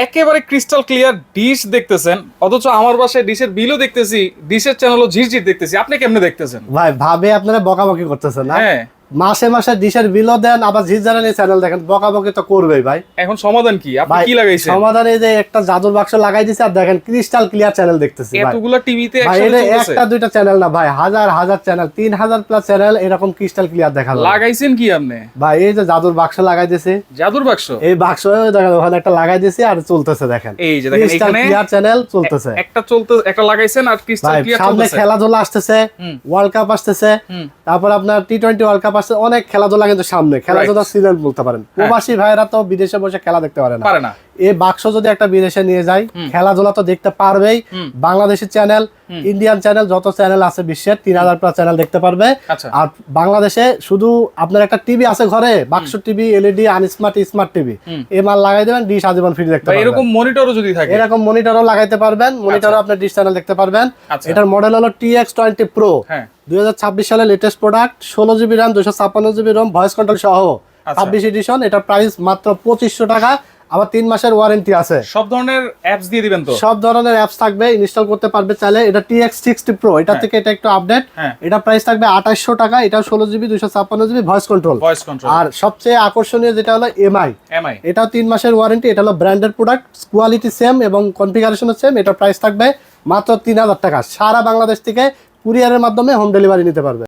একেবারে crystal clear dish দেখতেছেন, অথচ আমার বাসায় ডিশের বিলও দেখতেছি, ডিশের চ্যানেলও ঝিরঝির দেখতেছি। আপনি কেমনে দেখতেছেন? ভাই ভাবে আপনারা বকাবকি করতেছেন না? হ্যাঁ, মাসে মাসে ডিশের বিলও দেন, আবার ঝিরঝারানি চ্যানেল দেখেন, বকাবকি তো করবেই ভাই। এখন সমাধান কি? আপনি ভাই কি লাগাইছেন? সমাধান এই যে একটা জাদুর বাক্স লাগাই দিছে, আর দেখেন ক্রিস্টাল ক্লিয়ার চ্যানেল দেখতেছি ভাই। এতগুলা টিভিতে ভাই একসাথে এটা চলতেছে। একটা দুইটা চ্যানেল না ভাই, হাজার হাজার চ্যানেল, 3000 প্লাস চ্যানেল এরকম ক্রিস্টাল ক্লিয়ার দেখা যায়। লাগাইছেন কি আপনি? ভাই এই যে জাদুর বাক্স লাগাই দিছে, জাদুর বাক্স? এই বাক্স দেখেন ওখানে একটা লাগাই দিছে আর চলতেছে, দেখেন এই যে দেখেন ক্রিস্টাল এখানে ক্লিয়ার চ্যানেল চলতেছে। একটা লাগাইছেন আর ক্রিস্টাল ভাই ক্লিয়ার সামনে চলতেছে। খেলাধুলা আসতেছে, ওয়ার্ল্ড কাপ আসতেছে, তারপর আপনার টি20 ওয়ার্ল্ড কাপ আসছে, অনেক খেলাধুলা কিন্তু সামনে, খেলাধুলা সিজন বলতে পারেন। প্রবাসী ভাইরা তো বিদেশে বসে খেলা দেখতে পারে না। এই বাক্স যদি একটা বিদেশে নিয়ে যায়, খেলাধুলা তো দেখতে পারবেই। বাংলাদেশের চ্যানেল, ইন্ডিয়ান চ্যানেল, যত চ্যানেল আছে বিশ্বের 3000 প্লাস চ্যানেল দেখতে পারবে। আর বাংলাদেশে শুধু আপনার একটা টিভি আছে ঘরে, বাক্স TV, LED, unsmart, smart TV, এই মাল লাগাই দেবেন, ডিশ আজীবন ফ্রি দেখতে পারবেন। এরকম মনিটরও যদি থাকে, এরকম মনিটরও লাগাইতে পারবেন, মনিটরও আপনি ডিশ চ্যানেল দেখতে পারবেন। এটার মডেল হলো TX20 Pro, 2026 সালের latest product, 16GB RAM, 256GB ROM, voice control সহ 26 এডিশন। এটার প্রাইস মাত্র 2500 টাকা, আবার 3 মাসের ওয়ারেন্টি আছে। সব ধরনের অ্যাপস দিয়ে দিবেন তো? সব ধরনের অ্যাপস থাকবে, ইনস্টল করতে পারবে চাইলে। এটা TX60 Pro, এটা থেকে এটা একটু আপডেট। এটা প্রাইস থাকবে 2800 টাকা, এটা 16GB 256GB ভয়েস কন্ট্রোল। আর সবচেয়ে আকর্ষণীয় যেটা হলো এমআই, এটাও 3 মাসের ওয়ারেন্টি। এটা হলো ব্র্যান্ডেড প্রোডাক্ট, কোয়ালিটি সেম এবং কনফিগারেশন সেম। এটা প্রাইস থাকবে মাত্র 3000 টাকা। সারা বাংলাদেশ থেকে কুরিয়ারের মাধ্যমে হোম ডেলিভারি নিতে পারবে।